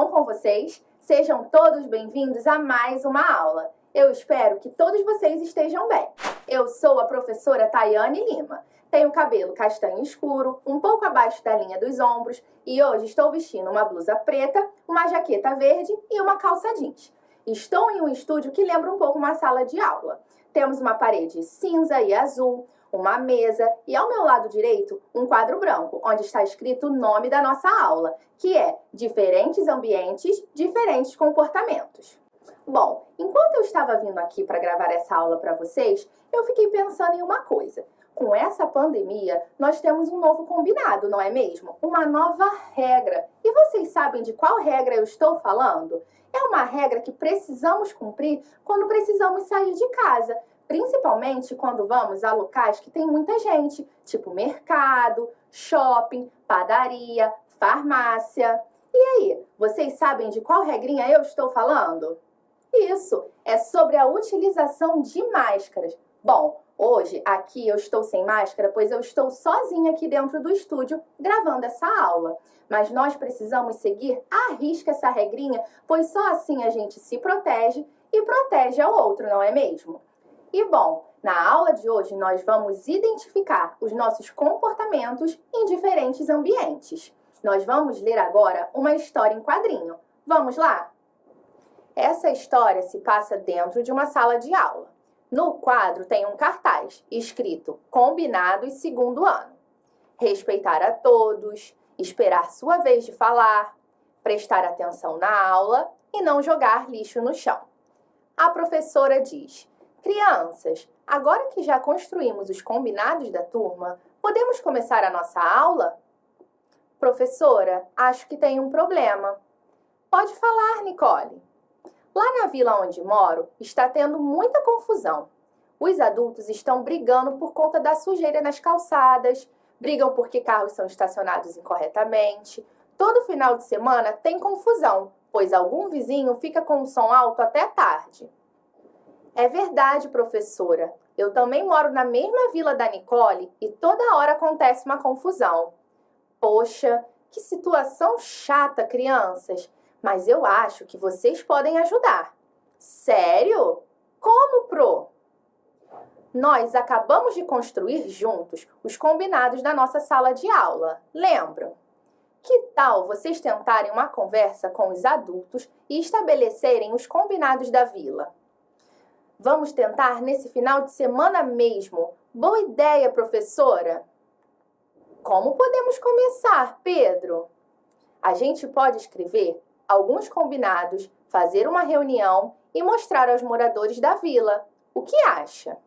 bom com vocês? Sejam todos bem-vindos a mais uma aula. Eu espero que todos vocês estejam bem. Eu sou a professora Tayane Lima. Tenho cabelo castanho escuro, um pouco abaixo da linha dos ombros e hoje estou vestindo uma blusa preta, uma jaqueta verde e uma calça jeans. Estou em um estúdio que lembra um pouco uma sala de aula. Temos uma parede cinza e azul, uma mesa e ao meu lado direito um quadro branco, onde está escrito o nome da nossa aula, que é Diferentes Ambientes, Diferentes Comportamentos. Bom, enquanto eu estava vindo aqui para gravar essa aula para vocês, eu fiquei pensando em uma coisa. Com essa pandemia, nós temos um novo combinado, não é mesmo? Uma nova regra. E vocês sabem de qual regra eu estou falando? É uma regra que precisamos cumprir quando precisamos sair de casa, principalmente quando vamos a locais que tem muita gente, tipo mercado, shopping, padaria, farmácia. E aí, vocês sabem de qual regrinha eu estou falando? Isso, é sobre a utilização de máscaras. Bom, hoje aqui eu estou sem máscara, pois eu estou sozinha aqui dentro do estúdio gravando essa aula. Mas nós precisamos seguir à risca essa regrinha, pois só assim a gente se protege e protege ao outro, não é mesmo? E bom, na aula de hoje nós vamos identificar os nossos comportamentos em diferentes ambientes. Nós vamos ler agora uma história em quadrinho. Vamos lá? Essa história se passa dentro de uma sala de aula. No quadro tem um cartaz escrito Combinados segundo ano. Respeitar a todos, esperar sua vez de falar, prestar atenção na aula e não jogar lixo no chão. A professora diz: crianças, agora que já construímos os combinados da turma, podemos começar a nossa aula? Professora, acho que tem um problema. Pode falar, Nicole. Lá na vila onde moro, está tendo muita confusão. Os adultos estão brigando por conta da sujeira nas calçadas, brigam porque carros são estacionados incorretamente. Todo final de semana tem confusão, pois algum vizinho fica com o som alto até tarde. É verdade, professora. Eu também moro na mesma vila da Nicole e toda hora acontece uma confusão. Poxa, que situação chata, crianças! Mas eu acho que vocês podem ajudar. Sério? Como, Pro? Nós acabamos de construir juntos os combinados da nossa sala de aula, lembram? Que tal vocês tentarem uma conversa com os adultos e estabelecerem os combinados da vila? Vamos tentar nesse final de semana mesmo. Boa ideia, professora! Como podemos começar, Pedro? A gente pode escrever alguns combinados, fazer uma reunião e mostrar aos moradores da vila. O que acha?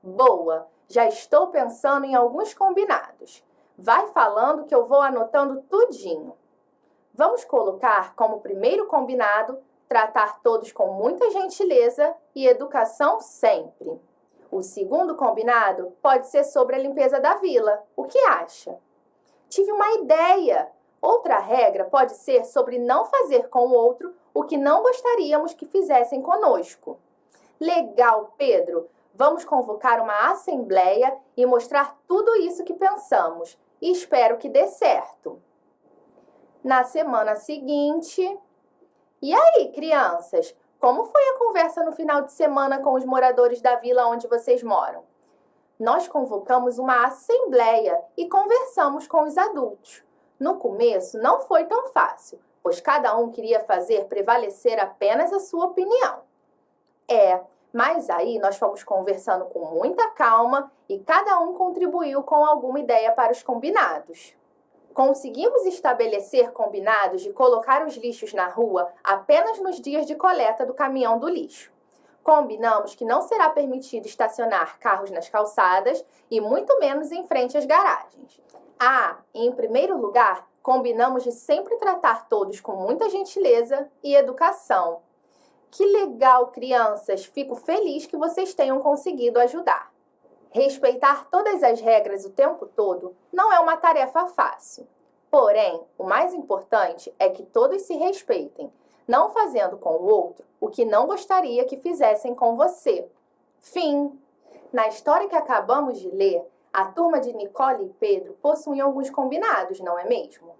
Boa! Já estou pensando em alguns combinados. Vai falando que eu vou anotando tudinho. Vamos colocar como primeiro combinado tratar todos com muita gentileza e educação sempre. O segundo combinado pode ser sobre a limpeza da vila. O que acha? Tive uma ideia! Outra regra pode ser sobre não fazer com o outro o que não gostaríamos que fizessem conosco. Legal, Pedro! Vamos convocar uma assembleia e mostrar tudo isso que pensamos. E espero que dê certo. Na semana seguinte... E aí, crianças? Como foi a conversa no final de semana com os moradores da vila onde vocês moram? Nós convocamos uma assembleia e conversamos com os adultos. No começo não foi tão fácil, pois cada um queria fazer prevalecer apenas a sua opinião. Mas aí nós fomos conversando com muita calma e cada um contribuiu com alguma ideia para os combinados. Conseguimos estabelecer combinados de colocar os lixos na rua apenas nos dias de coleta do caminhão do lixo. Combinamos que não será permitido estacionar carros nas calçadas e muito menos em frente às garagens. E em primeiro lugar, combinamos de sempre tratar todos com muita gentileza e educação. Que legal, crianças! Fico feliz que vocês tenham conseguido ajudar. Respeitar todas as regras o tempo todo não é uma tarefa fácil. Porém, o mais importante é que todos se respeitem, não fazendo com o outro o que não gostaria que fizessem com você. Fim! Na história que acabamos de ler, a turma de Nicole e Pedro possuem alguns combinados, não é mesmo?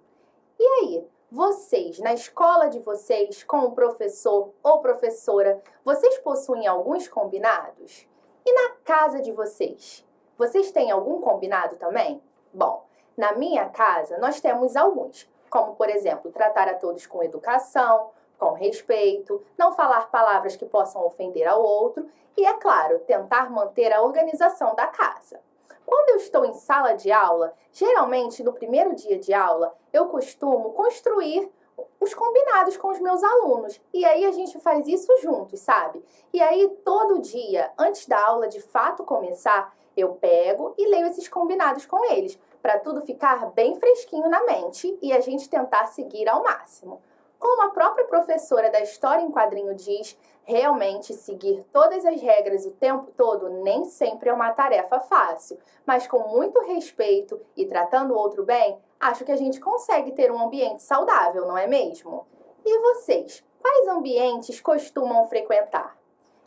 E aí, Vocês, na escola de vocês, com o professor ou professora, vocês possuem alguns combinados? E na casa de vocês? Vocês têm algum combinado também? Bom, na minha casa nós temos alguns, como por exemplo, tratar a todos com educação, com respeito, não falar palavras que possam ofender ao outro e, é claro, tentar manter a organização da casa. Quando eu estou em sala de aula, geralmente no primeiro dia de aula, eu costumo construir os combinados com os meus alunos. E aí a gente faz isso juntos, sabe? E aí todo dia, antes da aula de fato começar, eu pego e leio esses combinados com eles, para tudo ficar bem fresquinho na mente e a gente tentar seguir ao máximo. Como a própria professora da História em Quadrinho diz, realmente seguir todas as regras o tempo todo nem sempre é uma tarefa fácil, mas com muito respeito e tratando o outro bem, acho que a gente consegue ter um ambiente saudável, não é mesmo? E vocês, quais ambientes costumam frequentar?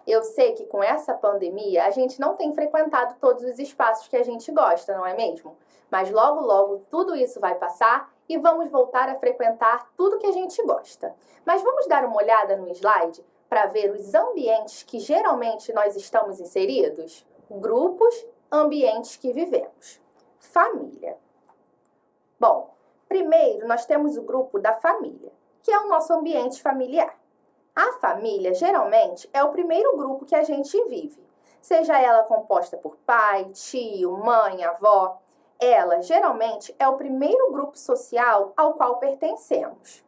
Eu sei que com essa pandemia a gente não tem frequentado todos os espaços que a gente gosta, não é mesmo? Mas logo, logo tudo isso vai passar e vamos voltar a frequentar tudo que a gente gosta. Mas vamos dar uma olhada no slide para ver os ambientes que geralmente nós estamos inseridos? Grupos, ambientes que vivemos. Família. Bom, primeiro nós temos o grupo da família, que é o nosso ambiente familiar. A família, geralmente, é o primeiro grupo que a gente vive. Seja ela composta por pai, tio, mãe, avó, ela, geralmente, é o primeiro grupo social ao qual pertencemos.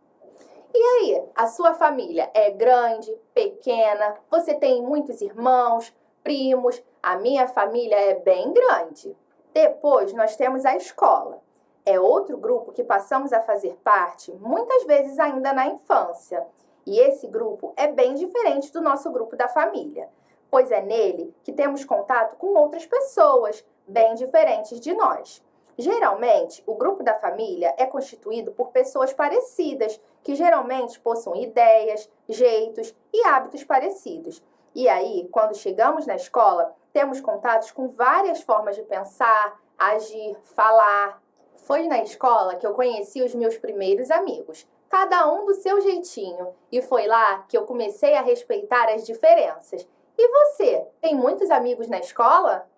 E aí, a sua família é grande, pequena? Você tem muitos irmãos, primos? A minha família é bem grande. Depois, nós temos a escola. É outro grupo que passamos a fazer parte, muitas vezes ainda na infância. E esse grupo é bem diferente do nosso grupo da família, pois é nele que temos contato com outras pessoas, bem diferentes de nós. Geralmente, o grupo da família é constituído por pessoas parecidas, que geralmente possuem ideias, jeitos e hábitos parecidos. E aí, quando chegamos na escola, temos contatos com várias formas de pensar, agir, falar. Foi na escola que eu conheci os meus primeiros amigos, cada um do seu jeitinho, e foi lá que eu comecei a respeitar as diferenças. E você, tem muitos amigos na escola?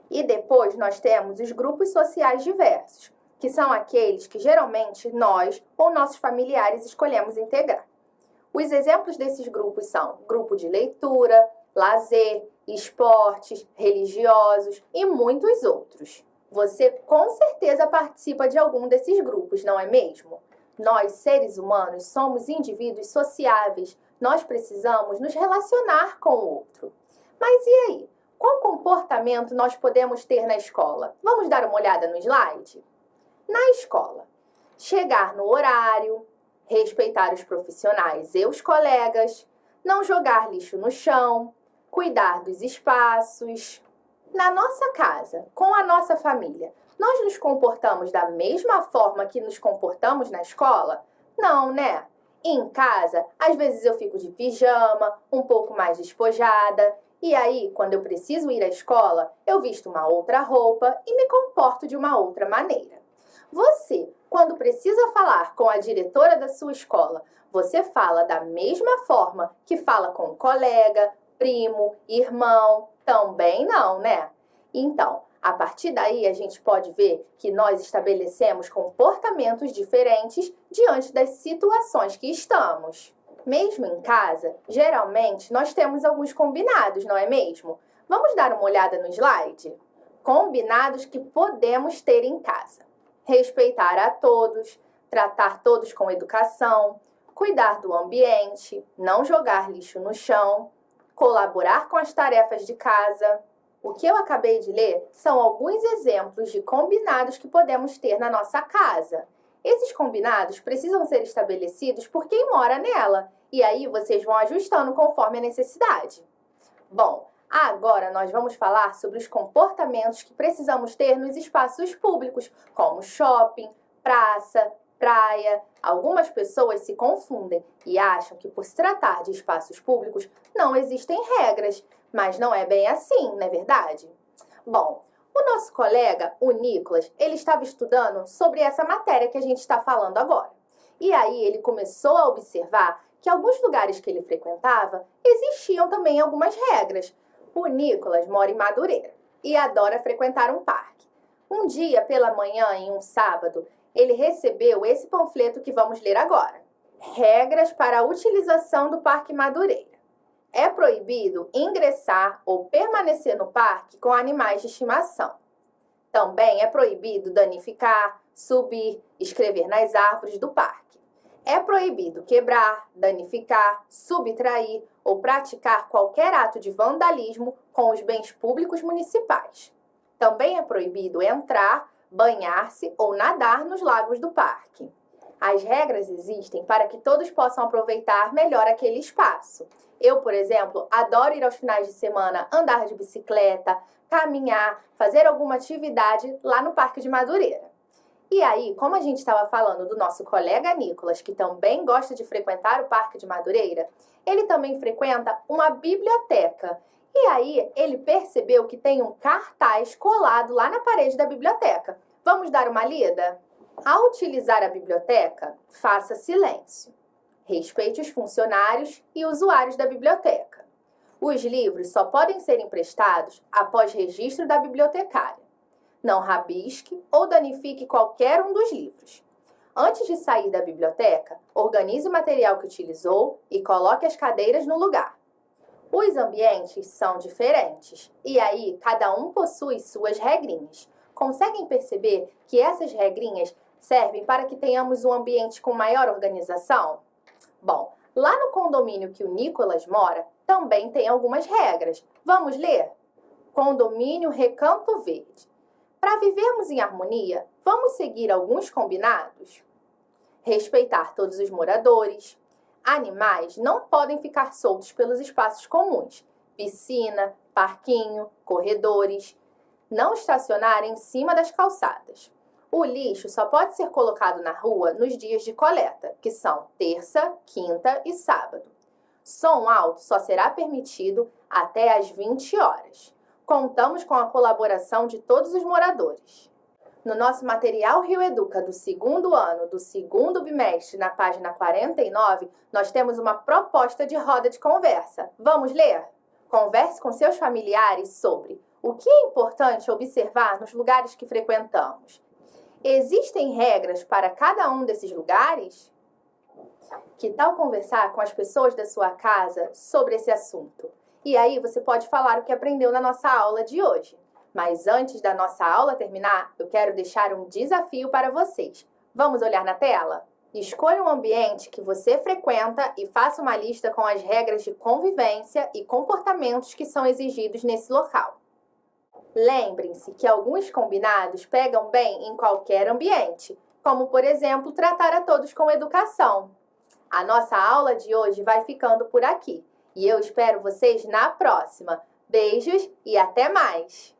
E depois nós temos os grupos sociais diversos, que são aqueles que geralmente nós ou nossos familiares escolhemos integrar. Os exemplos desses grupos são grupo de leitura, lazer, esportes, religiosos e muitos outros. Você com certeza participa de algum desses grupos, não é mesmo? Nós, seres humanos, somos indivíduos sociáveis. Nós precisamos nos relacionar com o outro. Mas e aí? Qual comportamento nós podemos ter na escola? Vamos dar uma olhada no slide? Na escola, chegar no horário, respeitar os profissionais e os colegas, não jogar lixo no chão, cuidar dos espaços. Na nossa casa, com a nossa família, nós nos comportamos da mesma forma que nos comportamos na escola? Não, né? Em casa, às vezes eu fico de pijama, um pouco mais despojada. E aí, quando eu preciso ir à escola, eu visto uma outra roupa e me comporto de uma outra maneira. Você, quando precisa falar com a diretora da sua escola, você fala da mesma forma que fala com o colega, primo, irmão? Também não, né? Então, a partir daí a gente pode ver que nós estabelecemos comportamentos diferentes diante das situações que estamos. Mesmo em casa, geralmente nós temos alguns combinados, não é mesmo? Vamos dar uma olhada no slide? Combinados que podemos ter em casa. Respeitar a todos, tratar todos com educação, cuidar do ambiente, não jogar lixo no chão, colaborar com as tarefas de casa. O que eu acabei de ler são alguns exemplos de combinados que podemos ter na nossa casa. Esses combinados precisam ser estabelecidos por quem mora nela, e aí vocês vão ajustando conforme a necessidade. Bom, agora nós vamos falar sobre os comportamentos que precisamos ter nos espaços públicos, como shopping, praça, praia. Algumas pessoas se confundem e acham que por se tratar de espaços públicos não existem regras, mas não é bem assim, não é verdade? Bom, o nosso colega, o Nicolas, ele estava estudando sobre essa matéria que a gente está falando agora. E aí ele começou a observar que alguns lugares que ele frequentava existiam também algumas regras. O Nicolas mora em Madureira e adora frequentar um parque. Um dia pela manhã, em um sábado, ele recebeu esse panfleto que vamos ler agora. Regras para a utilização do Parque Madureira. É proibido ingressar ou permanecer no parque com animais de estimação. Também é proibido danificar, subir, escrever nas árvores do parque. É proibido quebrar, danificar, subtrair ou praticar qualquer ato de vandalismo com os bens públicos municipais. Também é proibido entrar, banhar-se ou nadar nos lagos do parque. As regras existem para que todos possam aproveitar melhor aquele espaço. Eu, por exemplo, adoro ir aos finais de semana andar de bicicleta, caminhar, fazer alguma atividade lá no Parque de Madureira. E aí, como a gente estava falando do nosso colega Nicolas, que também gosta de frequentar o Parque de Madureira, ele também frequenta uma biblioteca. E aí, ele percebeu que tem um cartaz colado lá na parede da biblioteca. Vamos dar uma lida? Ao utilizar a biblioteca, faça silêncio. Respeite os funcionários e usuários da biblioteca. Os livros só podem ser emprestados após registro da bibliotecária. Não rabisque ou danifique qualquer um dos livros. Antes de sair da biblioteca, organize o material que utilizou e coloque as cadeiras no lugar. Os ambientes são diferentes e aí cada um possui suas regrinhas. Conseguem perceber que essas regrinhas servem para que tenhamos um ambiente com maior organização? Bom, lá no condomínio que o Nicolas mora, também tem algumas regras. Vamos ler? Condomínio Recanto Verde. Para vivermos em harmonia, vamos seguir alguns combinados? Respeitar todos os moradores. Animais não podem ficar soltos pelos espaços comuns. Piscina, parquinho, corredores. Não estacionar em cima das calçadas. O lixo só pode ser colocado na rua nos dias de coleta, que são terça, quinta e sábado. Som alto só será permitido até às 20 horas. Contamos com a colaboração de todos os moradores. No nosso material Rio Educa do segundo ano, do segundo bimestre, na página 49, nós temos uma proposta de roda de conversa. Vamos ler? Converse com seus familiares sobre o que é importante observar nos lugares que frequentamos. Existem regras para cada um desses lugares? Que tal conversar com as pessoas da sua casa sobre esse assunto? E aí você pode falar o que aprendeu na nossa aula de hoje. Mas antes da nossa aula terminar, eu quero deixar um desafio para vocês. Vamos olhar na tela? Escolha um ambiente que você frequenta e faça uma lista com as regras de convivência e comportamentos que são exigidos nesse local. Lembrem-se que alguns combinados pegam bem em qualquer ambiente, como, por exemplo, tratar a todos com educação. A nossa aula de hoje vai ficando por aqui e eu espero vocês na próxima. Beijos e até mais!